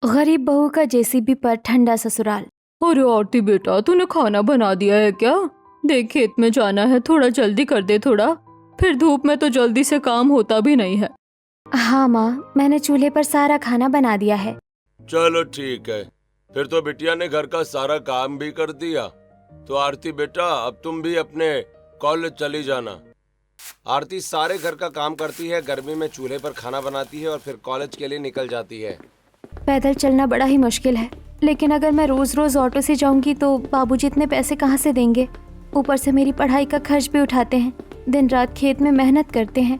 गरीब बहू का जेसीबी पर ठंडा ससुराल। अरे आरती बेटा, तूने खाना बना दिया है क्या? देख, खेत में जाना है, थोड़ा जल्दी कर दे थोड़ा। फिर धूप में तो जल्दी से काम होता भी नहीं है। हाँ माँ, मैंने चूल्हे पर सारा खाना बना दिया है। चलो ठीक है, फिर तो बिटिया ने घर का सारा काम भी कर दिया। तो आरती बेटा, अब तुम भी अपने कॉलेज चली जाना। आरती सारे घर का काम करती है, गर्मी में चूल्हे पर खाना बनाती है और फिर कॉलेज के लिए निकल जाती है। पैदल चलना बड़ा ही मुश्किल है, लेकिन अगर मैं रोज रोज ऑटो से जाऊंगी तो बाबूजी इतने पैसे कहाँ से देंगे। ऊपर से मेरी पढ़ाई का खर्च भी उठाते हैं, दिन रात खेत में मेहनत करते हैं।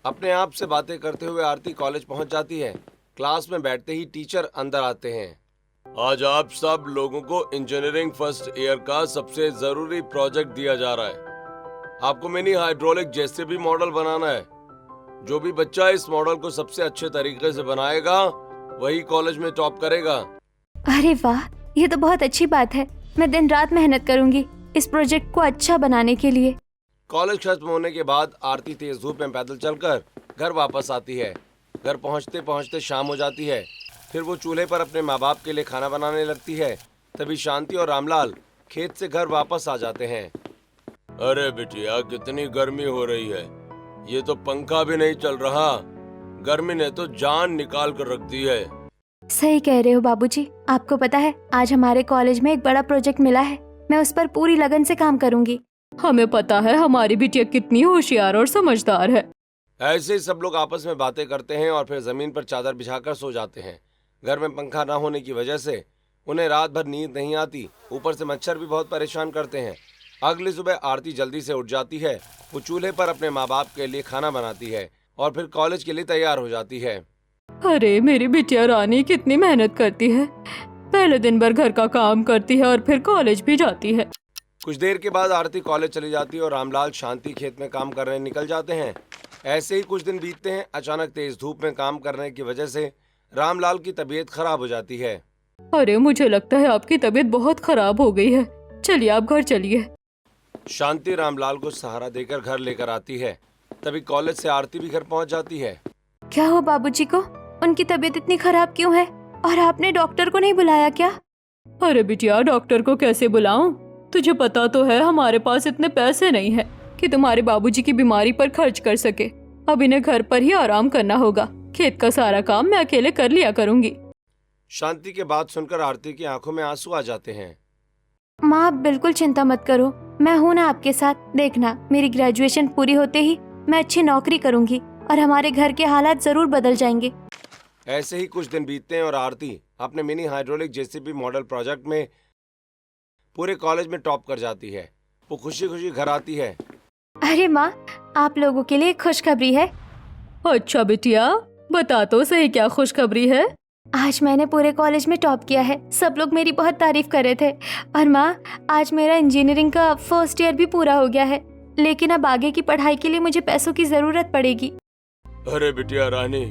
अपने आप से बातें करते हुए आरती कॉलेज पहुंच जाती है। क्लास में बैठते ही टीचर अंदर आते हैं। आज आप सब लोगों को इंजीनियरिंग फर्स्ट ईयर का सबसे जरूरी प्रोजेक्ट दिया जा रहा है। आपको मिनी हाइड्रोलिक जेसीबी मॉडल बनाना है। जो भी बच्चा इस मॉडल को सबसे अच्छे तरीके से बनाएगा वही कॉलेज में टॉप करेगा। अरे वाह, ये तो बहुत अच्छी बात है। मैं दिन रात मेहनत करूंगी इस प्रोजेक्ट को अच्छा बनाने के लिए। कॉलेज खत्म होने के बाद आरती तेज धूप में पैदल चलकर घर वापस आती है। घर पहुंचते पहुंचते शाम हो जाती है। फिर वो चूल्हे पर अपने माँ बाप के लिए खाना बनाने लगती है। तभी शांति और रामलाल खेत से घर वापस आ जाते हैं। अरे बिटिया, कितनी गर्मी हो रही है, ये तो पंखा भी नहीं चल रहा। गर्मी ने तो जान निकाल कर रख दी है। सही कह रहे हो बाबूजी। आपको पता है, आज हमारे कॉलेज में एक बड़ा प्रोजेक्ट मिला है। मैं उस पर पूरी लगन से काम करूंगी। हमें पता है हमारी बिटिया कितनी होशियार और समझदार है। ऐसे ही सब लोग आपस में बातें करते हैं और फिर जमीन पर चादर बिछाकर सो जाते हैं। घर में पंखा ना होने की वजह से उन्हें रात भर नींद नहीं आती। ऊपर से मच्छर भी बहुत परेशान करते हैं। अगली सुबह आरती जल्दी से उठ जाती है। वो चूल्हे पर अपने माँ बाप के लिए खाना बनाती है और फिर कॉलेज के लिए तैयार हो जाती है। अरे मेरी बिटिया रानी कितनी मेहनत करती है। पहले दिन भर घर का काम करती है और फिर कॉलेज भी जाती है। कुछ देर के बाद आरती कॉलेज चली जाती है और रामलाल शांति खेत में काम करने निकल जाते हैं। ऐसे ही कुछ दिन बीतते हैं। अचानक तेज धूप में काम करने की वजह से रामलाल की तबीयत खराब हो जाती है। अरे मुझे लगता है आपकी तबीयत बहुत खराब हो गई है। चलिए आप घर चलिए। शांति रामलाल को सहारा देकर घर लेकर आती है। तभी कॉलेज से आरती भी घर पहुंच जाती है। क्या हो बाबूजी को? उनकी तबीयत इतनी खराब क्यों है? और आपने डॉक्टर को नहीं बुलाया क्या? अरे बिटिया, डॉक्टर को कैसे बुलाऊं? तुझे पता तो है हमारे पास इतने पैसे नहीं है कि तुम्हारे बाबूजी की बीमारी पर खर्च कर सके। अब इन्हें घर पर ही आराम करना होगा। खेत का सारा काम मैं अकेले कर लिया करूंगी। शांति के बात सुनकर आरती की आंखों में आंसू आ जाते हैं। माँ, आप बिल्कुल चिंता मत करो, मैं हूँ ना आपके साथ। देखना, मेरी ग्रेजुएशन पूरी होते ही मैं अच्छी नौकरी करूंगी और हमारे घर के हालात जरूर बदल जाएंगे। ऐसे ही कुछ दिन बीतते हैं और आरती अपने mini hydraulic JCB model project में पूरे कॉलेज में टॉप कर जाती है। वो खुशी खुशी घर आती है। अरे माँ, आप लोगों के लिए खुशखबरी है। अच्छा बिटिया, बता तो सही, क्या खुशखबरी है? आज मैंने पूरे कॉलेज में टॉप किया है। सब लोग मेरी बहुत तारीफ कर रहे थे। और माँ, आज मेरा इंजीनियरिंग का फर्स्ट ईयर भी पूरा हो गया है। लेकिन अब आगे की पढ़ाई के लिए मुझे पैसों की जरूरत पड़ेगी। अरे बिटिया रानी,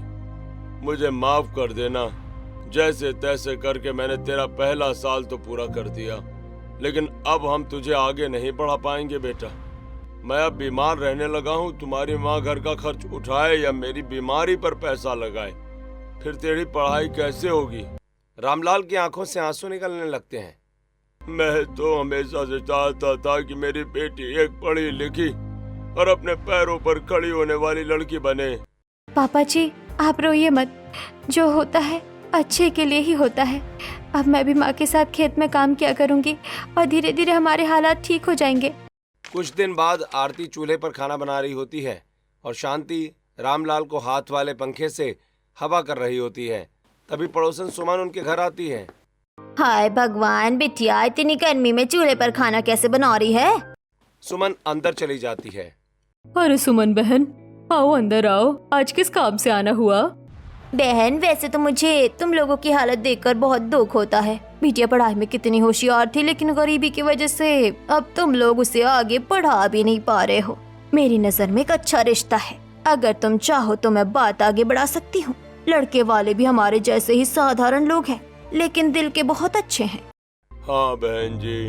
मुझे माफ कर देना। जैसे तैसे करके मैंने तेरा पहला साल तो पूरा कर दिया, लेकिन अब हम तुझे आगे नहीं पढ़ा पाएंगे बेटा। मैं अब बीमार रहने लगा हूँ। तुम्हारी माँ घर का खर्च उठाए या मेरी बीमारी पर पैसा लगाए, फिर तेरी पढ़ाई कैसे होगी? रामलाल की आंखों से आंसू निकलने लगते हैं। मैं तो हमेशा से चाहता था कि मेरी बेटी एक पढ़ी लिखी और अपने पैरों पर खड़ी होने वाली लड़की बने। पापा जी, आप रोइए मत। जो होता है अच्छे के लिए ही होता है। अब मैं भी माँ के साथ खेत में काम किया करूँगी और धीरे धीरे हमारे हालात ठीक हो जाएंगे। कुछ दिन बाद आरती चूल्हे पर खाना बना रही होती है और शांति रामलाल को हाथ वाले पंखे से हवा कर रही होती है। तभी पड़ोसन सुमन उनके घर आती है। हाय भगवान, बिटिया इतनी गर्मी में चूल्हे पर खाना कैसे बना रही है? सुमन अंदर चली जाती है। अरे सुमन बहन, आओ अंदर आओ। आज किस काम से आना हुआ? बहन, वैसे तो मुझे तुम लोगों की हालत देखकर बहुत दुख होता है। बिटिया पढ़ाई में कितनी होशियार थी, लेकिन गरीबी की वजह से अब तुम लोग उसे आगे पढ़ा भी नहीं पा रहे हो। मेरी नजर में एक अच्छा रिश्ता है। अगर तुम चाहो तो मैं बात आगे बढ़ा सकती हूँ। लड़के वाले भी हमारे जैसे ही साधारण लोग हैं, लेकिन दिल के बहुत अच्छे हैं। हाँ बहन जी,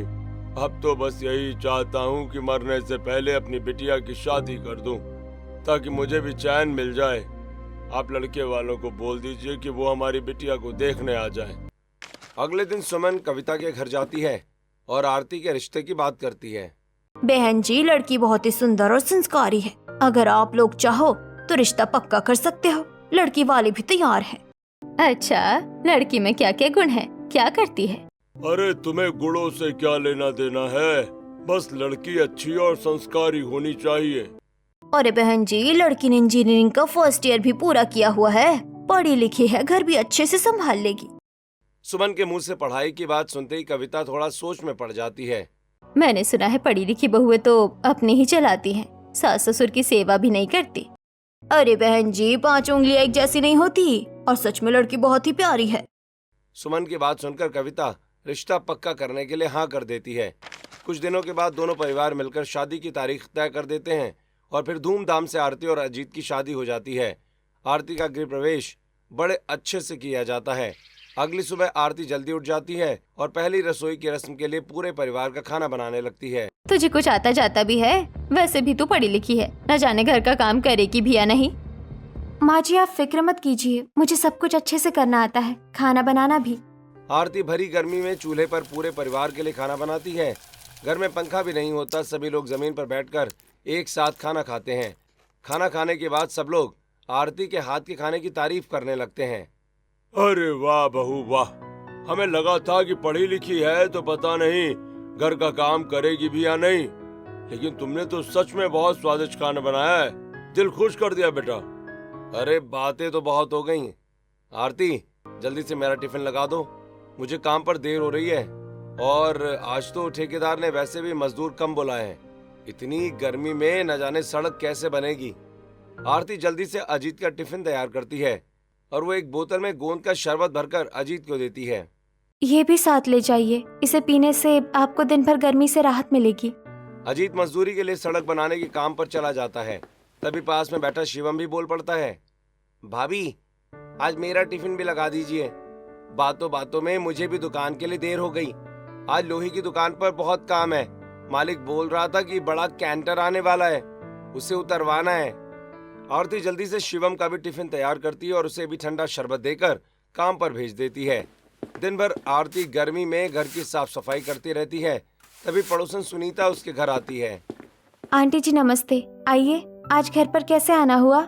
अब तो बस यही चाहता हूँ कि मरने से पहले अपनी बिटिया की शादी कर दूं, ताकि मुझे भी चैन मिल जाए आप लड़के वालों को बोल दीजिए कि वो हमारी बिटिया को देखने आ जाएं। अगले दिन सुमन कविता के घर जाती है और आरती के रिश्ते की बात करती है। बहन जी, लड़की बहुत ही सुंदर और संस्कारी है। अगर आप लोग चाहो तो रिश्ता पक्का कर सकते हो। लड़की वाले भी तैयार है। अच्छा, लड़की में क्या क्या गुण है, क्या करती है? अरे तुम्हें गुणों से क्या लेना देना है, बस लड़की अच्छी और संस्कारी होनी चाहिए। अरे बहन जी, लड़की ने इंजीनियरिंग का फर्स्ट ईयर भी पूरा किया हुआ है, पढ़ी लिखी है, घर भी अच्छे से संभाल लेगी। सुमन के मुंह से पढ़ाई की बात सुनते ही कविता थोड़ा सोच में पड़ जाती है। मैंने सुना है पढ़ी लिखी बहुएं तो अपनी ही चलाती हैं, सास ससुर की सेवा भी नहीं करती। अरे बहन जी, 5 उंगलियां एक जैसी नहीं होती, और सच में लड़की बहुत ही प्यारी है। सुमन की बात सुनकर कविता रिश्ता पक्का करने के लिए हाँ कर देती है। कुछ दिनों के बाद दोनों परिवार मिलकर शादी की तारीख तय कर देते हैं और फिर धूमधाम से आरती और अजीत की शादी हो जाती है। आरती का गृह प्रवेश बड़े अच्छे से किया जाता है। अगली सुबह आरती जल्दी उठ जाती है और पहली रसोई की रस्म के लिए पूरे परिवार का खाना बनाने लगती है। तुझे कुछ आता जाता भी है? वैसे भी तू पढ़ी लिखी है, न जाने घर का काम करेगी भी या नहीं। माँ जी, आप फिक्र मत कीजिए, मुझे सब कुछ अच्छे से करना आता है, खाना बनाना भी। आरती भरी गर्मी में चूल्हे पर पूरे परिवार के लिए खाना बनाती है। घर में पंखा भी नहीं होता, सभी लोग जमीन पर बैठकर एक साथ खाना खाते हैं। खाना खाने के बाद सब लोग आरती के हाथ के खाने की तारीफ करने लगते हैं। अरे वाह बहू वाह, हमें लगा था कि पढ़ी लिखी है तो पता नहीं घर का काम करेगी भी या नहीं, लेकिन तुमने तो सच में बहुत स्वादिष्ट खाना बनाया है, दिल खुश कर दिया बेटा। अरे बातें तो बहुत हो गई। आरती, जल्दी से मेरा टिफिन लगा दो, मुझे काम पर देर हो रही है और आज तो ठेकेदार ने वैसे भी मजदूर कम बुलाए हैं। इतनी गर्मी में न जाने सड़क कैसे बनेगी। आरती जल्दी से अजीत का टिफिन तैयार करती है और वो एक बोतल में गोंद का शरबत भरकर अजीत को देती है। ये भी साथ ले जाइए, इसे पीने से आपको दिन भर गर्मी से राहत मिलेगी। अजीत मजदूरी के लिए सड़क बनाने के काम पर चला जाता है। तभी पास में बैठा शिवम भी बोल पड़ता है, भाभी आज मेरा टिफिन भी लगा दीजिए। बातों बातों में मुझे भी दुकान के लिए देर हो गई। आज लोहे की दुकान पर बहुत काम है। मालिक बोल रहा था कि बड़ा कैंटर आने वाला है, उसे उतरवाना है। आरती जल्दी से शिवम का भी टिफिन तैयार करती है और उसे भी ठंडा शरबत देकर काम पर भेज देती है। दिन भर आरती गर्मी में घर की साफ सफाई करती रहती है। तभी पड़ोसन सुनीता उसके घर आती है। आंटी जी नमस्ते, आइए, आज घर पर कैसे आना हुआ?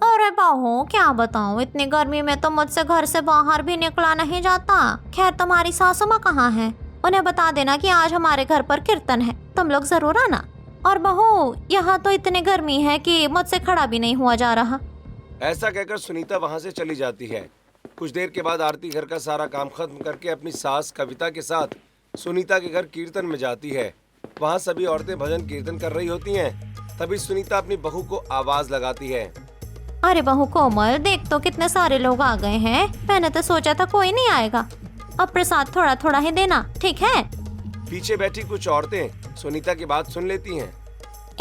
अरे बहू, क्या बताऊँ, इतनी गर्मी में तो मुझसे घर से बाहर भी निकला नहीं जाता। खैर, तुम्हारी सासू माँ कहाँ है? उन्हें बता देना कि आज हमारे घर पर कीर्तन है, तुम लोग जरूर आना। और बहू, यहाँ तो इतनी गर्मी है कि मुझसे खड़ा भी नहीं हुआ जा रहा। ऐसा कहकर सुनीता वहाँ से चली जाती है। कुछ देर के बाद आरती घर का सारा काम खत्म करके अपनी सास कविता के साथ सुनीता के घर कीर्तन में जाती है। वहाँ सभी औरतें भजन कीर्तन कर रही होती हैं। तभी सुनीता अपनी बहू को आवाज लगाती है, अरे बहू कोमल, देख तो कितने सारे लोग आ गए हैं। मैंने तो सोचा था कोई नहीं आएगा। अब प्रसाद थोड़ा थोड़ा ही देना, ठीक है? पीछे बैठी कुछ औरतें सुनीता की बात सुन लेती हैं।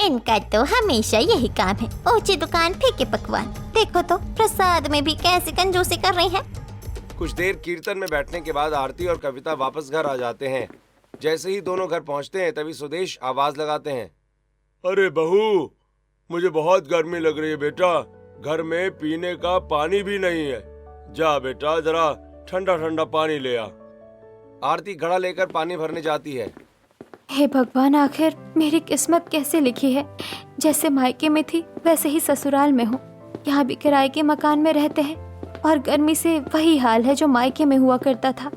इनका तो हमेशा यही काम है, ऊंची दुकान फीके पकवान। देखो तो प्रसाद में भी कैसी कंजूसी कर रही है। कुछ देर कीर्तन में बैठने के बाद आरती और कविता वापस घर आ जाते हैं। जैसे ही दोनों घर पहुंचते हैं तभी सुदेश आवाज लगाते हैं, अरे बहू, मुझे बहुत गर्मी लग रही है बेटा, घर में पीने का पानी भी नहीं है। जा बेटा, जरा ठंडा ठंडा पानी ले आ। आरती घड़ा लेकर पानी भरने जाती है। हे भगवान, आखिर मेरी किस्मत कैसे लिखी है, जैसे मायके में थी वैसे ही ससुराल में हूँ। यहाँ भी किराए के मकान में रहते हैं और गर्मी से वही हाल है जो मायके में हुआ करता था।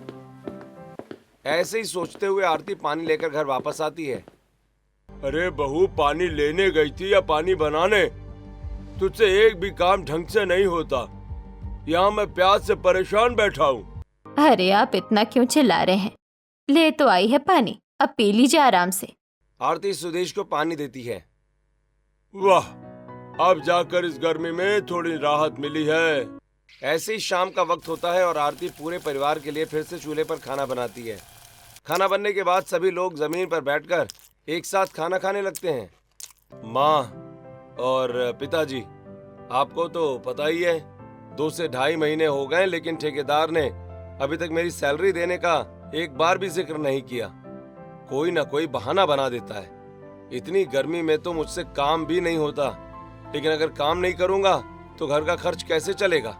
ऐसे ही सोचते हुए आरती पानी लेकर घर वापस आती है। अरे बहू, पानी लेने गई थी या पानी बनाने? तुझसे एक भी काम ढंग से नहीं होता। यहाँ मैं प्यास से परेशान बैठा हूँ। अरे आप इतना क्यों चिल्ला रहे हैं? ले तो आई है पानी, अब पी लीजिए आराम से। आरती सुदेश को पानी देती है। वाह, अब जाकर इस गर्मी में थोड़ी राहत मिली है। ऐसे ही शाम का वक्त होता है और आरती पूरे परिवार के लिए फिर से चूल्हे पर खाना बनाती है। खाना बनने के बाद सभी लोग जमीन पर बैठकर एक साथ खाना खाने लगते हैं। माँ और पिताजी, आपको तो पता ही है, 2 से ढाई महीने हो गए लेकिन ठेकेदार ने अभी तक मेरी सैलरी देने का एक बार भी जिक्र नहीं किया। कोई ना कोई बहाना बना देता है। इतनी गर्मी में तो मुझसे काम भी नहीं होता, लेकिन अगर काम नहीं करूंगा तो घर का खर्च कैसे चलेगा?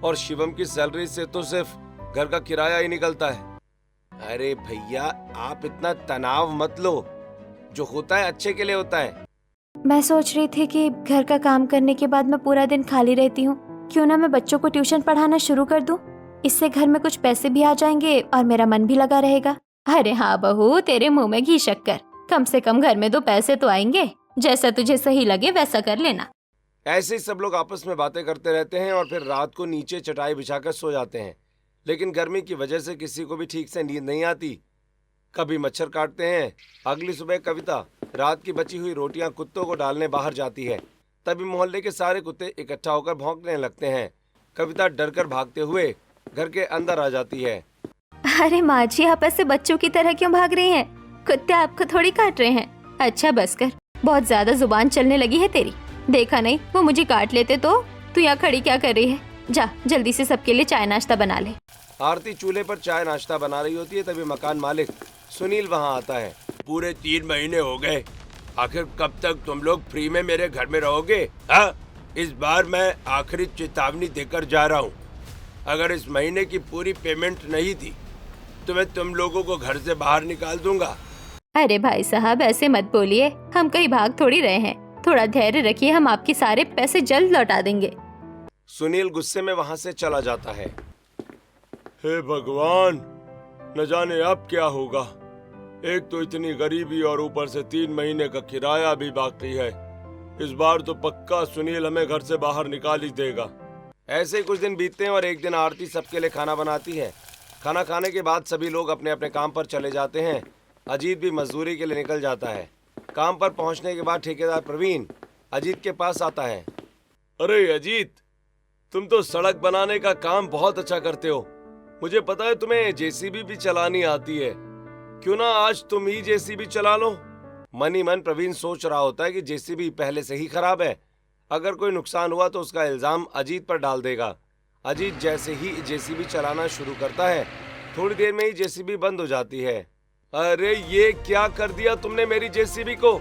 और शिवम की सैलरी से तो सिर्फ घर का किराया ही निकलता है। अरे भैया, आप इतना तनाव मत लो, जो होता है अच्छे के लिए होता है। मैं सोच रही थी कि घर का काम करने के बाद मैं पूरा दिन खाली रहती हूँ, क्यों ना मैं बच्चों को ट्यूशन पढ़ाना शुरू कर दूँ। इससे घर में कुछ पैसे भी आ जाएंगे और मेरा मन भी लगा रहेगा। अरे हाँ बहू, तेरे मुंह में घी शक्कर। कम से कम घर में 2 पैसे तो आएंगे। जैसा तुझे सही लगे वैसा कर लेना। ऐसे ही सब लोग आपस में बातें करते रहते हैं और फिर रात को नीचे चटाई बिछाकर सो जाते हैं। लेकिन गर्मी की वजह से किसी को भी ठीक से नींद नहीं आती। कभी मच्छर काटते हैं। अगली सुबह कविता रात की बची हुई रोटियां कुत्तों को डालने बाहर जाती है। तभी मोहल्ले के सारे कुत्ते इकट्ठा होकर भौंकने लगते हैं। कविता डरकर भागते हुए घर के अंदर आ जाती है। अरे माँ जी, आप ऐसे बच्चों की तरह क्यों भाग रही हैं? कुत्ते आपको थोड़ी काट रहे हैं। अच्छा बस कर, बहुत ज्यादा जुबान चलने लगी है तेरी। देखा नहीं, वो मुझे काट लेते तो। तू यहाँ खड़ी क्या कर रही है? जा जल्दी से सबके लिए चाय नाश्ता बना ले। आरती चूल्हे पर चाय नाश्ता बना रही होती है। तभी मकान मालिक सुनील वहाँ आता है। पूरे 3 महीने हो गए, आखिर कब तक तुम लोग फ्री में मेरे घर में रहोगे? हाँ, इस बार मैं आखिरी चेतावनी देकर जा रहा हूँ। अगर इस महीने की पूरी पेमेंट नहीं दी तो मैं तुम लोगों को घर से बाहर निकाल दूंगा। अरे भाई साहब, ऐसे मत बोलिए, हम कहीं भाग थोड़ी रहे हैं। थोड़ा धैर्य रखिए, हम आपके सारे पैसे जल्द लौटा देंगे। सुनील गुस्से में वहाँ से चला जाता है। हे भगवान, न जाने अब क्या होगा। एक तो इतनी गरीबी और ऊपर से 3 महीने का किराया भी बाकी है। इस बार तो पक्का सुनील हमें घर से बाहर निकाल ही देगा। ऐसे ही कुछ दिन बीतते हैं और एक दिन आरती सबके लिए खाना बनाती है। खाना खाने के बाद सभी लोग अपने अपने काम पर चले जाते हैं। अजीत भी मजदूरी के लिए निकल जाता है। काम पर पहुंचने के बाद ठेकेदार प्रवीण अजीत के पास आता है। अरे अजीत, तुम तो सड़क बनाने का काम बहुत अच्छा करते हो। मुझे पता है तुम्हें जेसीबी भी चलानी आती है। क्यों ना आज तुम ही जेसीबी चला लो? मन ही मन प्रवीण सोच रहा होता है कि जेसीबी पहले से ही खराब है। अगर कोई नुकसान हुआ तो उसका इल्जाम अजीत पर डाल देगा। अजीत जैसे ही जेसीबी चलाना शुरू करता है, थोड़ी देर में ही जेसीबी बंद हो जाती है। अरे ये क्या कर दिया तुमने मेरी जेसीबी को?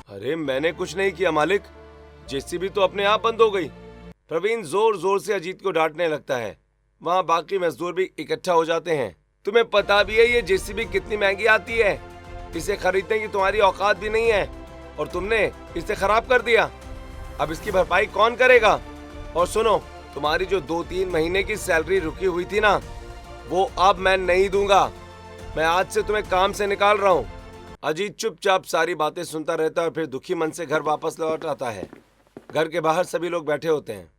अरे मैंने कुछ नहीं किया मालिक, जेसीबी तो अपने आप बंद हो गई। प्रवीण जोर जोर से अजीत को डांटने लगता है। वहाँ बाकी मजदूर भी इकट्ठा हो जाते हैं। तुम्हें पता भी है ये जेसीबी कितनी महंगी आती है? इसे खरीदने की तुम्हारी औकात भी नहीं है और तुमने इसे खराब कर दिया। अब इसकी भरपाई कौन करेगा? और सुनो, तुम्हारी जो 2-3 महीने की सैलरी रुकी हुई थी ना, वो अब मैं नहीं दूंगा। मैं आज से तुम्हें काम से निकाल रहा हूँ। अजीत चुपचाप सारी बातें सुनता रहता है और फिर दुखी मन से घर वापस लौट आता है। घर के बाहर सभी लोग बैठे होते हैं।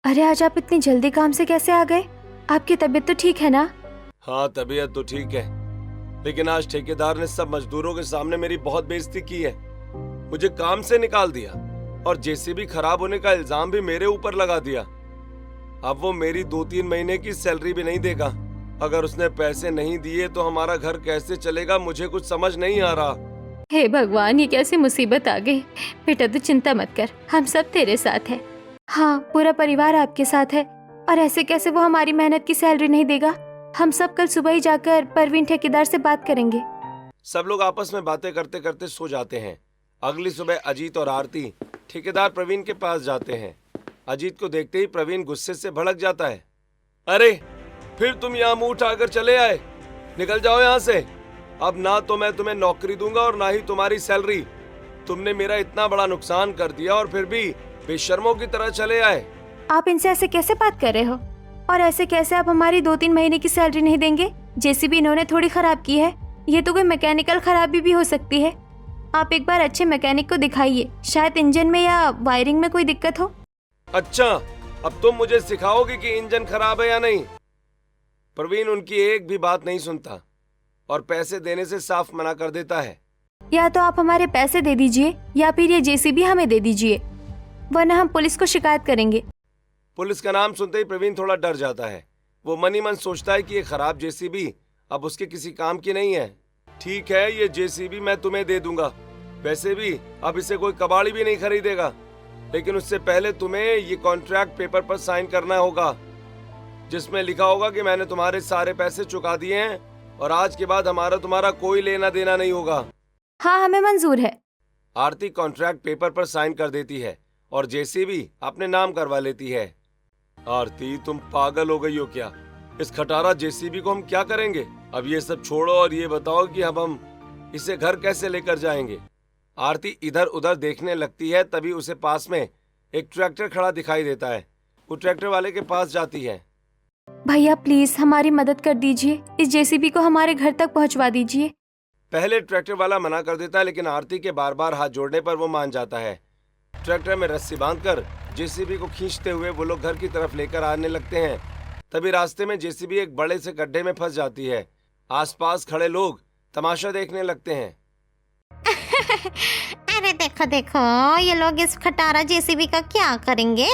अरे आज आप इतनी जल्दी काम से कैसे आ गए? आपकी तबीयत तो ठीक है ना? हाँ, तबीयत तो ठीक है, लेकिन आज ठेकेदार ने सब मजदूरों के सामने मेरी बहुत बेइज्जती की है। मुझे काम से निकाल दिया और जेसीबी खराब होने का इल्जाम भी मेरे ऊपर लगा दिया। अब वो मेरी 2-3 महीने की सैलरी भी नहीं देगा। अगर उसने पैसे नहीं दिए तो हमारा घर कैसे चलेगा, मुझे कुछ समझ नहीं आ रहा। हे भगवान, ये कैसी मुसीबत आ गई। बेटा तू चिंता मत कर, हम सब तेरे साथ हैं। हाँ, पूरा परिवार आपके साथ है। और ऐसे कैसे वो हमारी मेहनत की सैलरी नहीं देगा? हम सब कल सुबह ही जाकर परवीन ठेकेदार से बात करेंगे। सब लोग आपस में बातें करते करते सो जाते हैं। अगली सुबह अजीत और आरती ठेकेदार प्रवीण के पास जाते हैं। अजीत को देखते ही प्रवीण गुस्से से भड़क जाता है। अरे फिर तुम यहाँ मुंह उठाकर चले आए? निकल जाओ यहाँ से। अब ना तो मैं तुम्हें नौकरी दूंगा और ना ही तुम्हारी सैलरी। तुमने मेरा इतना बड़ा नुकसान कर दिया और फिर भी बेशर्मों की तरह चले आए। आप इनसे ऐसे कैसे बात कर रहे हो? और ऐसे कैसे आप हमारी 2-3 महीने की सैलरी नहीं देंगे? जेसीबी इन्होंने थोड़ी खराब की है, ये तो कोई मैकेनिकल खराबी भी हो सकती है। आप एक बार अच्छे मैकेनिक को दिखाइए, शायद इंजन में या वायरिंग में कोई दिक्कत हो। अच्छा, अब तुम मुझे सिखाओगे कि इंजन खराब है या नहीं? प्रवीण उनकी एक भी बात नहीं सुनता और पैसे देने से साफ मना कर देता है। या तो आप हमारे पैसे दे दीजिए या फिर ये जेसीबी हमें दे दीजिए, वरना हम पुलिस को शिकायत करेंगे। पुलिस का नाम सुनते ही प्रवीण थोड़ा डर जाता है। वो मन ही मन सोचता है कि ये खराब जेसीबी अब उसके किसी काम की नहीं है। ठीक है, ये जेसीबी मैं तुम्हें दे दूंगा। वैसे भी अब इसे कोई कबाड़ी भी नहीं खरीदेगा, लेकिन उससे पहले तुम्हें ये कॉन्ट्रैक्ट पेपर पर साइन करना होगा, जिसमें लिखा होगा कि मैंने तुम्हारे सारे पैसे चुका दिए हैं और आज के बाद हमारा तुम्हारा कोई लेना देना नहीं होगा। हाँ, हमें मंजूर है। आरती कॉन्ट्रैक्ट पेपर पर साइन कर देती है और जेसीबी अपने नाम करवा लेती है। आरती, तुम पागल हो गई हो क्या? इस खटारा जेसीबी को हम क्या करेंगे? अब ये सब छोड़ो और ये बताओ कि अब हम इसे घर कैसे लेकर जाएंगे? आरती इधर उधर देखने लगती है, तभी उसे पास में एक ट्रैक्टर खड़ा दिखाई देता है। वो ट्रैक्टर वाले के पास जाती है। भैया प्लीज हमारी मदद कर दीजिए, इस जेसीबी को हमारे घर तक पहुंचवा दीजिए। पहले ट्रैक्टर वाला मना कर देता है, लेकिन आरती के बार बार हाथ जोड़ने पर वो मान जाता है। ट्रैक्टर में रस्सी बांधकर जेसीबी को खींचते हुए वो लोग घर की तरफ लेकर आने लगते हैं। तभी रास्ते में जेसीबी एक बड़े से गड्ढे में फंस जाती है। आसपास खड़े लोग तमाशा देखने लगते हैं। अरे देखो देखो, ये लोग इस खटारा जेसीबी का क्या करेंगे?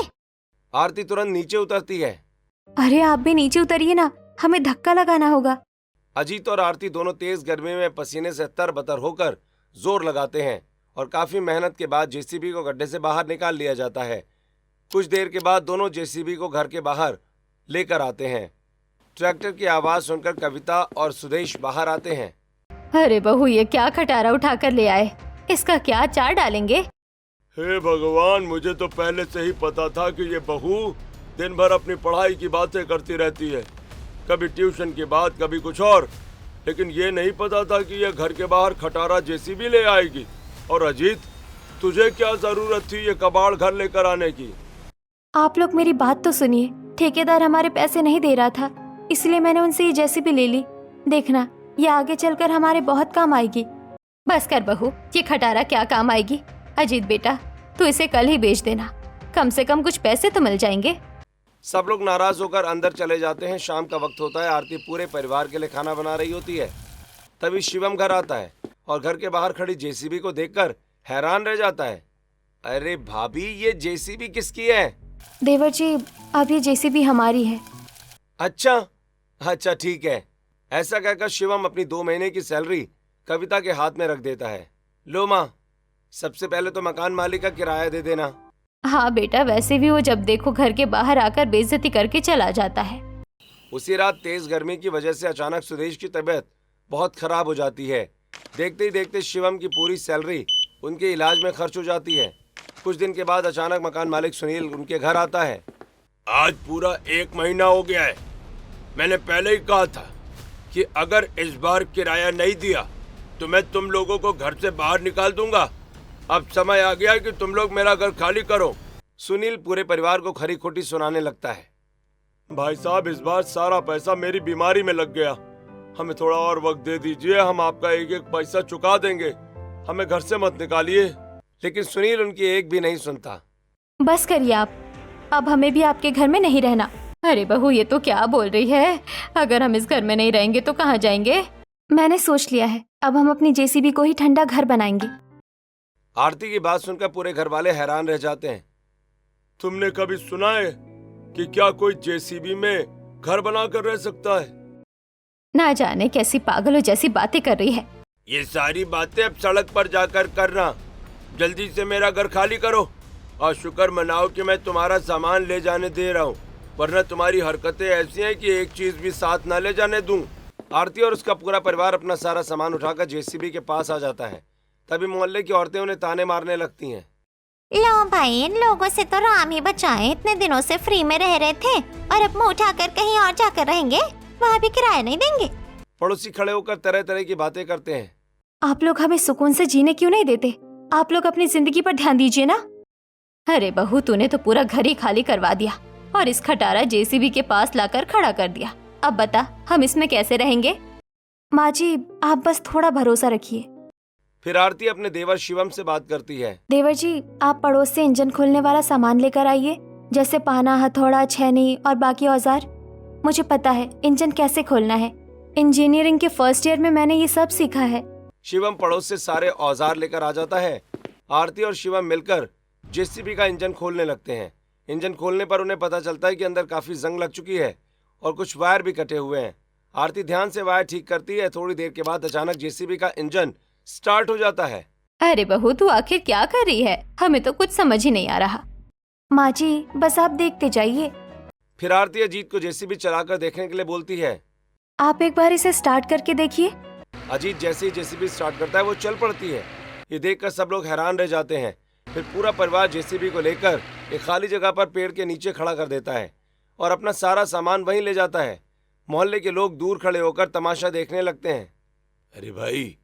आरती तुरंत नीचे उतरती है। अरे आप भी नीचे उतरिए ना, हमें धक्का लगाना होगा। अजीत और आरती दोनों तेज गर्मी में पसीने से तरबतर होकर जोर लगाते हैं और काफी मेहनत के बाद जेसीबी को गड्ढे से बाहर निकाल लिया जाता है। कुछ देर के बाद दोनों जेसीबी को घर के बाहर लेकर आते हैं। ट्रैक्टर की आवाज सुनकर कविता और सुदेश बाहर आते हैं। अरे बहू, ये क्या खटारा उठा कर ले आए, इसका क्या अचार डालेंगे? हे भगवान, मुझे तो पहले से ही पता था कि ये बहू दिन भर अपनी पढ़ाई की बातें करती रहती है, कभी ट्यूशन की बात, कभी कुछ और, लेकिन ये नहीं पता था कि ये घर के बाहर खटारा जेसीबी ले आएगी। और अजीत, तुझे क्या जरूरत थी ये कबाड़ घर लेकर आने की? आप लोग मेरी बात तो सुनिए, ठेकेदार हमारे पैसे नहीं दे रहा था, इसलिए मैंने उनसे ये जेसीबी ले ली। देखना, ये आगे चलकर हमारे बहुत काम आएगी। बस कर बहू, ये खटारा क्या काम आएगी। अजीत बेटा, तू इसे कल ही बेच देना, कम से कम कुछ पैसे तो मिल जाएंगे। सब लोग नाराज होकर अंदर चले जाते हैं। शाम का वक्त होता है। आरती पूरे परिवार के लिए खाना बना रही होती है। तभी शिवम घर आता है और घर के बाहर खड़ी जेसीबी को देखकर हैरान रह जाता है। अरे भाभी, ये जेसीबी किसकी है? देवर जी, अब ये जेसीबी हमारी है। अच्छा ठीक है। ऐसा कहकर शिवम अपनी 2 महीने की सैलरी कविता के हाथ में रख देता है। लो माँ, सबसे पहले तो मकान मालिक का किराया दे देना। हाँ बेटा, वैसे भी वो जब देखो घर के बाहर आकर बेइज्जती करके चला जाता है। उसी रात तेज गर्मी की वजह से अचानक सुदेश की तबीयत बहुत खराब हो जाती है। देखते ही देखते शिवम की पूरी सैलरी उनके इलाज में खर्च हो जाती है। कुछ दिन के बाद अचानक मकान मालिक सुनील उनके घर आता है। आज पूरा 1 महीना हो गया है। मैंने पहले ही कहा था कि अगर इस बार किराया नहीं दिया तो मैं तुम लोगों को घर से बाहर निकाल दूंगा। अब समय आ गया कि तुम लोग मेरा घर खाली करो। सुनील पूरे परिवार को खरी खोटी सुनाने लगता है। भाई साहब, इस बार सारा पैसा मेरी बीमारी में लग गया। हमें थोड़ा और वक्त दे दीजिए, हम आपका एक एक पैसा चुका देंगे। हमें घर से मत निकालिए। लेकिन सुनील उनकी एक भी नहीं सुनता। बस करिए आप, अब हमें भी आपके घर में नहीं रहना। अरे बहू, ये तो क्या बोल रही है, अगर हम इस घर में नहीं रहेंगे तो कहाँ जाएंगे? मैंने सोच लिया है, अब हम अपनी जेसीबी को ही ठंडा घर बनाएंगे। आरती की बात सुनकर पूरे घर वाले हैरान रह जाते हैं। तुमने कभी सुना है कि क्या कोई जेसीबी में घर बनाकर रह सकता है? ना जाने कैसी पागलों जैसी बातें कर रही है। ये सारी बातें अब सड़क पर जाकर करना। जल्दी से मेरा घर खाली करो और शुक्र मनाओ कि मैं तुम्हारा सामान ले जाने दे रहा हूँ, वरना तुम्हारी हरकतें ऐसी हैं कि एक चीज भी साथ ना ले जाने दूं। आरती और उसका पूरा परिवार अपना सारा सामान उठाकर जेसीबी के पास आ जाता है। तभी मोहल्ले की औरतें उन्हें ताने मारने लगती हैं। लो भाई, इन लोगों से तो राम ही बचाए। इतने दिनों से फ्री में रह रहे थे और अब मुंह उठाकर कहीं और जाकर रहेंगे, वहाँ भी किराया नहीं देंगे। पड़ोसी खड़े होकर तरह तरह की बातें करते हैं। आप लोग हमें सुकून से जीने क्यों नहीं देते? आप लोग अपनी जिंदगी पर ध्यान दीजिए ना। अरे बहू, तूने तो पूरा घर ही खाली करवा दिया और इस खटारा जेसीबी के पास लाकर खड़ा कर दिया। अब बता, हम इसमें कैसे रहेंगे? माँ जी, आप बस थोड़ा भरोसा रखिए। फिर आरती अपने देवर शिवम से बात करती है। देवर जी, आप पड़ोस से इंजन खोलने वाला सामान लेकर आइए, जैसे पाना, हथौड़ा, छेनी और बाकी औजार। मुझे पता है इंजन कैसे खोलना है। इंजीनियरिंग के फर्स्ट ईयर में मैंने ये सब सीखा है। शिवम पड़ोस से सारे औजार लेकर आ जाता है। आरती और शिवम मिलकर जेसीबी का इंजन खोलने लगते हैं। इंजन खोलने पर उन्हें पता चलता है कि अंदर काफी जंग लग चुकी है और कुछ वायर भी कटे हुए हैं। आरती ध्यान से वायर ठीक करती है। थोड़ी देर के बाद अचानक जेसीबी का इंजन स्टार्ट हो जाता है। अरे बहू, तू आखिर क्या कर रही है? हमें तो कुछ समझ ही नहीं आ रहा। माँ जी, बस आप देखते जाइए। फिर आरती अजीत को जेसीबी चलाकर देखने के लिए बोलती है। आप एक बार इसे स्टार्ट करके देखिए। अजीत जैसे ही जेसीबी स्टार्ट करता है वो चल पड़ती है। ये देखकर सब लोग हैरान रह जाते हैं। फिर पूरा परिवार जेसीबी को लेकर एक खाली जगह पर पेड़ के नीचे खड़ा कर देता है और अपना सारा सामान वहीं ले जाता है। मोहल्ले के लोग दूर खड़े होकर तमाशा देखने लगते हैं। अरे भाई,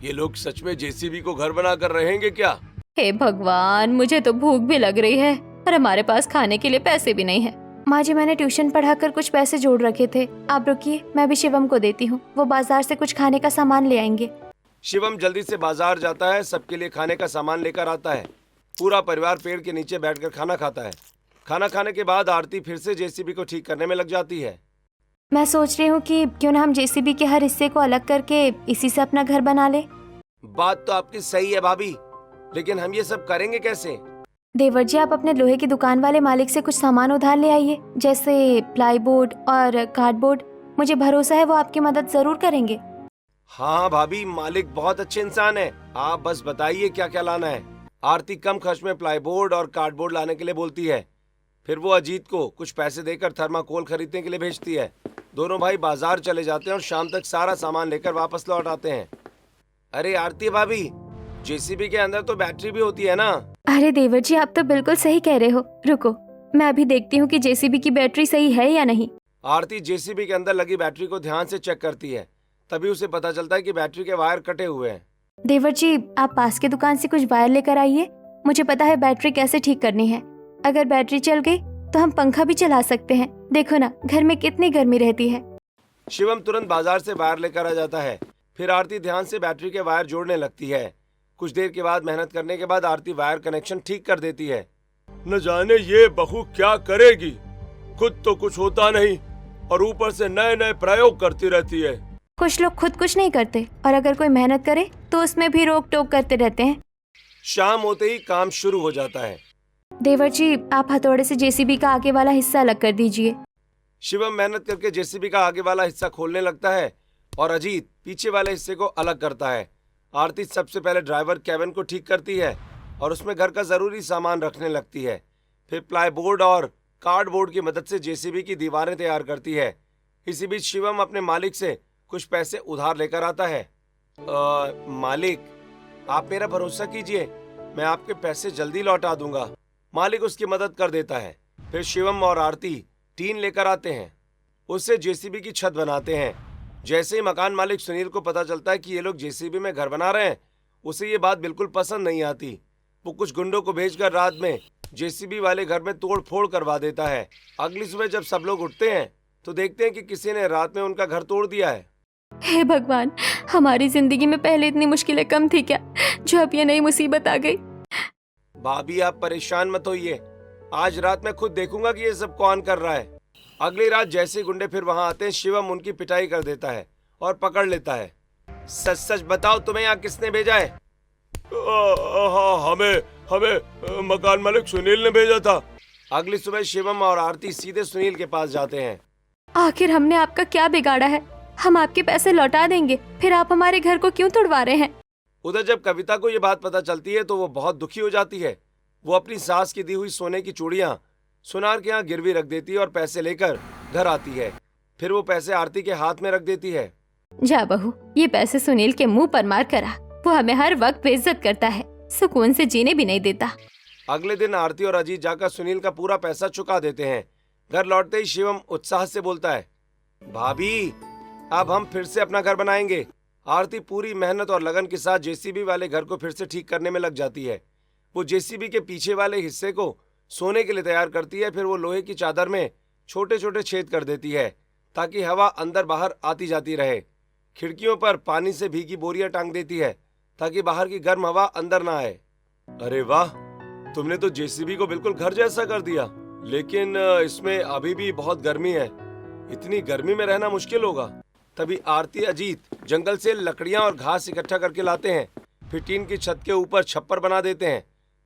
ये लोग सच में जेसीबी को घर बना कर रहेंगे क्या? हे भगवान, मुझे तो भूख भी लग रही है और हमारे पास खाने के लिए पैसे भी नहीं है। माँ जी, मैंने ट्यूशन पढ़ाकर कुछ पैसे जोड़ रखे थे। आप रुकिए, मैं भी शिवम को देती हूँ, वो बाजार से कुछ खाने का सामान ले आएंगे। शिवम जल्दी से बाजार जाता है, सबके लिए खाने का सामान लेकर आता है। पूरा परिवार पेड़ के नीचे बैठकर खाना खाता है। खाना खाने के बाद आरती फिर से जेसीबी को ठीक करने में लग जाती है। मैं सोच रही हूँ कि क्यों ना हम जेसीबी के हर हिस्से को अलग करके इसी से अपना घर बना ले। बात तो आपकी सही है भाभी, लेकिन हम ये सब करेंगे कैसे? देवर जी, आप अपने लोहे की दुकान वाले मालिक से कुछ सामान उधार ले आइए, जैसे प्लाईबोर्ड और कार्डबोर्ड। मुझे भरोसा है वो आपकी मदद जरूर करेंगे। हाँ भाभी, मालिक बहुत अच्छे इंसान है। आप बस बताइए क्या क्या लाना है। आरती कम खर्च में प्लाईबोर्ड और कार्डबोर्ड लाने के लिए बोलती है। फिर वो अजीत को कुछ पैसे देकर थर्माकोल खरीदने के लिए भेजती है। दोनों भाई बाजार चले जाते हैं और शाम तक सारा सामान लेकर वापस लौट आते हैं। अरे आरती भाभी, जेसीबी के अंदर तो बैटरी भी होती है ना? अरे देवर जी, आप तो बिल्कुल सही कह रहे हो। रुको, मैं अभी देखती हूँ कि जेसीबी की बैटरी सही है या नहीं। आरती जेसीबी के अंदर लगी बैटरी को ध्यान से चेक करती है। तभी उसे पता चलता है कि बैटरी के वायर कटे हुए हैं। देवर जी, आप पास के दुकान से कुछ वायर लेकर आइए। मुझे पता है बैटरी कैसे ठीक करनी है। अगर बैटरी चल गई तो हम पंखा भी चला सकते हैं। देखो ना, घर में कितनी गर्मी रहती है। शिवम तुरंत बाजार से वायर लेकर आ जाता है। फिर आरती ध्यान से बैटरी के वायर जोड़ने लगती है। कुछ देर के बाद मेहनत करने के बाद आरती वायर कनेक्शन ठीक कर देती है। न जाने ये बहू क्या करेगी, खुद तो कुछ होता नहीं और ऊपर से नए नए प्रयोग करती रहती है। कुछ लोग खुद कुछ नहीं करते और अगर कोई मेहनत करे तो उसमें भी रोक टोक करते रहते हैं। शाम होते ही काम शुरू हो जाता है। देवर जी, आप हथौड़े से जेसीबी का आगे वाला हिस्सा अलग कर दीजिए। शिवम मेहनत करके जेसीबी का आगे वाला हिस्सा खोलने लगता है और अजीत पीछे वाले हिस्से को अलग करता है। आरती सबसे पहले ड्राइवर कैबिन को ठीक करती है और उसमें घर का जरूरी सामान रखने लगती है। फिर प्लाईबोर्ड और कार्डबोर्ड की मदद से जेसीबी की दीवारें तैयार करती है। इसी बीच शिवम अपने मालिक से कुछ पैसे उधार लेकर आता है। मालिक, आप मेरा भरोसा कीजिए, मैं आपके पैसे जल्दी लौटा दूंगा। मालिक उसकी मदद कर देता है। फिर शिवम और आरती टीन लेकर आते हैं, उससे जेसीबी की छत बनाते हैं। जैसे ही मकान मालिक सुनील को पता चलता है कि ये लोग जेसीबी में घर बना रहे हैं, उसे ये बात बिल्कुल पसंद नहीं आती। वो कुछ गुंडों को भेजकर रात में जेसीबी वाले घर में तोड़ फोड़ करवा देता है। अगली सुबह जब सब लोग उठते हैं तो देखते हैं कि किसी ने रात में उनका घर तोड़ दिया है। हे भगवान, हमारी जिंदगी में पहले इतनी मुश्किलें कम थी क्या, जो अब ये नई मुसीबत आ गई। भाभी, आप परेशान मत होइए, आज रात मैं खुद देखूंगा कि ये सब कौन कर रहा है। अगली रात जैसे गुंडे फिर वहां आते हैं, शिवम उनकी पिटाई कर देता है और पकड़ लेता है। सच सच बताओ, तुम्हें यहाँ किसने भेजा है? हाँ, हमें मकान मालिक सुनील ने भेजा था। अगली सुबह शिवम और आरती सीधे सुनील के पास जाते हैं। आखिर हमने आपका क्या बिगाड़ा है? हम आपके पैसे लौटा देंगे, फिर आप हमारे घर को क्यों तोड़वा रहे हैं? उधर जब कविता को ये बात पता चलती है तो वो बहुत दुखी हो जाती है। वो अपनी सास की दी हुई सोने की चूड़ियां सुनार के यहाँ गिरवी रख देती है और पैसे लेकर घर आती है। फिर वो पैसे आरती के हाथ में रख देती है। जा बहू, ये पैसे सुनील के मुंह पर मार करा। वो हमें हर वक्त बेइज्जत करता है, सुकून से जीने भी नहीं देता। अगले दिन आरती और अजीत जाकर सुनील का पूरा पैसा चुका देते हैं। घर लौटते ही शिवम उत्साह से बोलता है, भाभी, अब हम फिर से अपना घर बनाएंगे। आरती पूरी मेहनत और लगन के साथ जेसीबी वाले घर को फिर से ठीक करने में लग जाती है। वो जेसीबी के पीछे वाले हिस्से को सोने के लिए तैयार करती है। फिर वो लोहे की चादर में छोटे छोटे छेद कर देती है ताकि हवा अंदर बाहर आती जाती रहे। खिड़कियों पर पानी से भीगी बोरियां टांग देती है ताकि बाहर की गर्म हवा अंदर ना आए। अरे वाह, तुमने तो जेसीबी को बिल्कुल घर जैसा कर दिया, लेकिन इसमें अभी भी बहुत गर्मी है। इतनी गर्मी में रहना मुश्किल होगा। तभी आरती अजीत जंगल से लकड़ियां और घास इकट्ठा करके लाते हैं। फिर टीन की छत के ऊपर छप्पर बना देते हैं,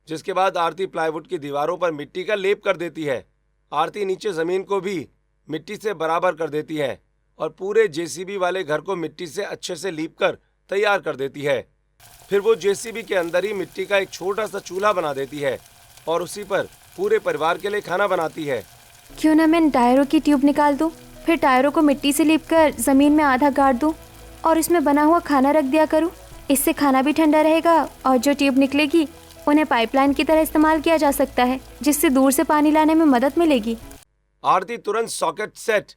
जिसके बाद आरती प्लाईवुड की दीवारों पर मिट्टी का लेप कर देती है। आरती नीचे जमीन को भी मिट्टी से बराबर कर देती है और पूरे जेसीबी वाले घर को मिट्टी से अच्छे से लीप कर तैयार कर देती है। फिर वो जेसीबी के अंदर ही मिट्टी का एक छोटा सा चूल्हा बना देती है और उसी पर पूरे परिवार के लिए खाना बनाती है। क्यों ना मैं इन टायरों की ट्यूब निकाल दूं, फिर टायरों को मिट्टी से लीपकर जमीन में आधा गाड़ दूं और इसमें बना हुआ खाना रख दिया करूं। इससे खाना भी ठंडा रहेगा और जो ट्यूब निकलेगी उन्हें पाइपलाइन की तरह इस्तेमाल किया जा सकता है, जिससे दूर से पानी लाने में मदद मिलेगी। आरती तुरंत सॉकेट सेट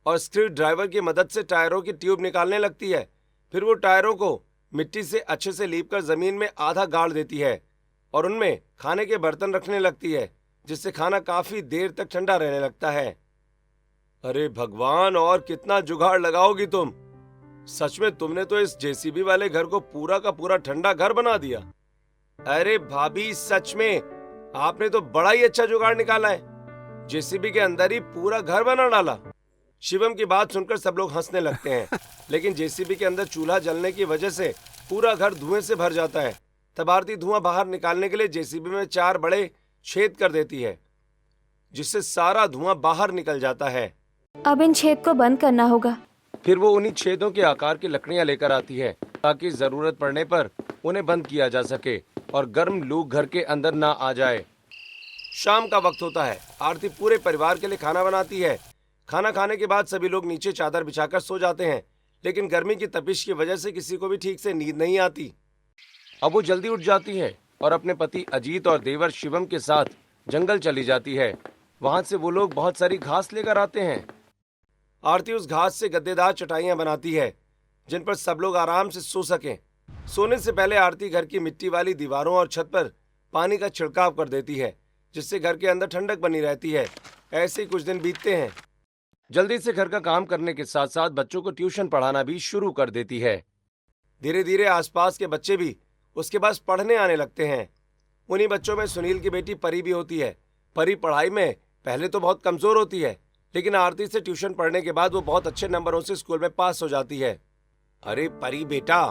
और स्क्रू ड्राइवर की मदद से टायरों की ट्यूब निकालने लगती है। फिर वो टायरों को मिट्टी से अच्छे से लीप कर जमीन में आधा गाड़ देती है और उनमें खाने के बर्तन रखने लगती है, जिससे खाना काफी देर तक ठंडा रहने लगता है। अरे भगवान, और कितना जुगाड़ लगाओगी तुम। सच में तुमने तो इस जेसीबी वाले घर को पूरा का पूरा ठंडा घर बना दिया। अरे भाभी, सच में आपने तो बड़ा ही अच्छा जुगाड़ निकाला है। जेसीबी के अंदर ही पूरा घर बना डाला। शिवम की बात सुनकर सब लोग हंसने लगते हैं, लेकिन जेसीबी के अंदर चूल्हा जलने की वजह से पूरा घर धुएं से भर जाता है। तब आरती धुआं बाहर निकालने के लिए जेसीबी में 4 बड़े छेद कर देती है, जिससे सारा धुआं बाहर निकल जाता है। अब इन छेद को बंद करना होगा। फिर वो उन्हीं छेदों के आकार की लकड़ियां लेकर आती है, ताकि जरूरत पड़ने पर उन्हें बंद किया जा सके और गर्म लू घर के अंदर ना आ जाए। शाम का वक्त होता है। आरती पूरे परिवार के लिए खाना बनाती है। खाना खाने के बाद सभी लोग नीचे चादर बिछाकर सो जाते हैं, लेकिन गर्मी की तपिश की वजह से किसी को भी ठीक से नींद नहीं आती। अब वो जल्दी उठ जाती है और अपने पति अजीत और देवर शिवम के साथ जंगल चली जाती है। वहां से वो लोग बहुत सारी घास लेकर आते हैं। आरती उस घास से गद्देदार चटाइयां बनाती है, जिन पर सब लोग आराम से सो सकें। सोने से पहले आरती घर की मिट्टी वाली दीवारों और छत पर पानी का छिड़काव कर देती है, जिससे घर के अंदर ठंडक बनी रहती है। ऐसे ही कुछ दिन बीतते हैं। जल्दी से घर का काम करने के साथ साथ बच्चों को ट्यूशन पढ़ाना भी शुरू कर देती है। धीरे धीरे आसपास के बच्चे भी उसके पास पढ़ने आने लगते हैं। उन्हीं बच्चों में सुनील की बेटी परी भी होती है। परी पढ़ाई में पहले तो बहुत कमजोर होती है, लेकिन आरती से ट्यूशन पढ़ने के बाद वो बहुत अच्छे नंबरों से स्कूल में पास हो जाती है। अरे परी बेटा,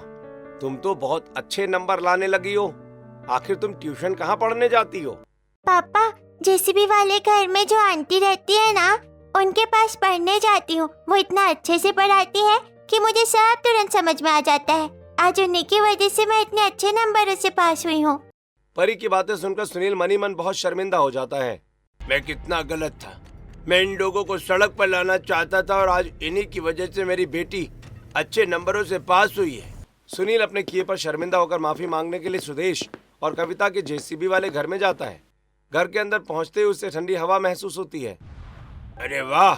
तुम तो बहुत अच्छे नंबर लाने लगी हो। आखिर तुम ट्यूशन कहाँ पढ़ने जाती हो? पापा, जेसीबी वाले घर में जो आंटी रहती है ना, उनके पास पढ़ने जाती हूँ। वो इतना अच्छे से पढ़ाती है कि मुझे सब तुरंत समझ में आ जाता है। आज उन्हीं की वजह से मैं इतने अच्छे नंबरों से पास हुई हूँ। परी की बातें सुनकर सुनील मनी मन बहुत शर्मिंदा हो जाता है। मैं कितना गलत था। मैं इन लोगों को सड़क पर लाना चाहता था और आज इन्हीं की वजह से मेरी बेटी अच्छे नंबरों से पास हुई है। सुनील अपने किए पर शर्मिंदा होकर माफी मांगने के लिए सुदेश और कविता के जेसीबी वाले घर में जाता है। घर के अंदर पहुंचते ही उसे ठंडी हवा महसूस होती है। अरे वाह,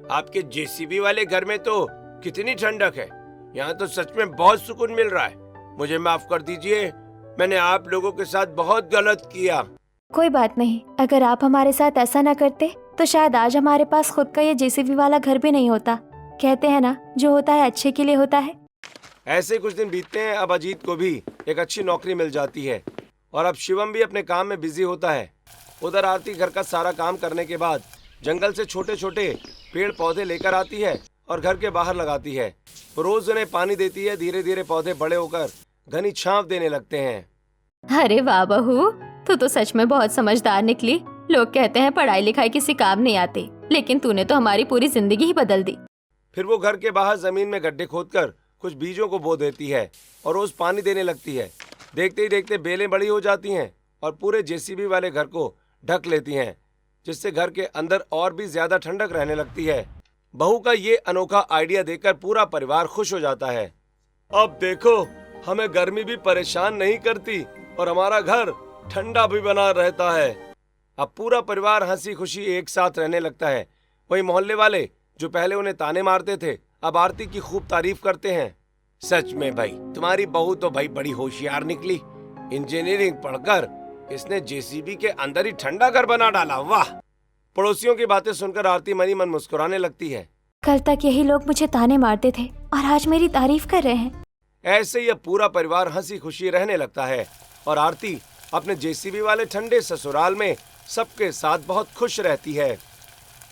आपके जेसीबी वाले घर में तो कितनी ठंडक है। यहाँ तो सच में बहुत सुकून मिल रहा है। मुझे माफ कर दीजिए, मैंने आप लोगों के साथ बहुत गलत किया। कोई बात नहीं, अगर आप हमारे साथ ऐसा न करते तो शायद आज हमारे पास खुद का ये जेसीबी वाला घर भी नहीं होता। कहते हैं ना, जो होता है अच्छे के लिए होता है। ऐसे कुछ दिन बीतते हैं। अब अजीत को भी एक अच्छी नौकरी मिल जाती है और अब शिवम भी अपने काम में बिजी होता है। उधर आरती घर का सारा काम करने के बाद जंगल से छोटे छोटे पेड़ पौधे लेकर आती है और घर के बाहर लगाती है। रोज उन्हें पानी देती है। धीरे धीरे पौधे बड़े होकर घनी छांव देने लगते हैं। अरे वाह बहू, तू तो सच में बहुत समझदार निकली। लोग कहते हैं पढ़ाई लिखाई किसी काम नहीं आती, लेकिन तूने तो हमारी पूरी जिंदगी ही बदल दी। फिर वो घर के बाहर जमीन में गड्ढे खोदकर कुछ बीजों को बो देती है और रोज पानी देने लगती है। देखते ही देखते बेलें बड़ी हो जाती हैं और पूरे जेसीबी वाले घर को ढक लेती हैं, जिससे घर के अंदर और भी ज्यादा ठंडक रहने लगती है। बहू का ये अनोखा आइडिया देखकर पूरा परिवार खुश हो जाता है। अब देखो, हमें गर्मी भी परेशान नहीं करती और हमारा घर ठंडा भी बना रहता है। अब पूरा परिवार हंसी खुशी एक साथ रहने लगता है। वही मोहल्ले वाले जो पहले उन्हें ताने मारते थे, अब आरती की खूब तारीफ करते हैं। सच में भाई, तुम्हारी बहू तो भाई बड़ी होशियार निकली। इंजीनियरिंग पढ़कर इसने जेसीबी के अंदर ही ठंडा घर बना डाला। वाह। पड़ोसियों की बातें सुनकर आरती मनी मन मुस्कुराने लगती है। कल तक यही लोग मुझे ताने मारते थे और आज मेरी तारीफ कर रहे हैं। ऐसे ही अब पूरा परिवार हंसी खुशी रहने लगता है और आरती अपने जेसीबी वाले ठंडे ससुराल में सबके साथ बहुत खुश रहती है।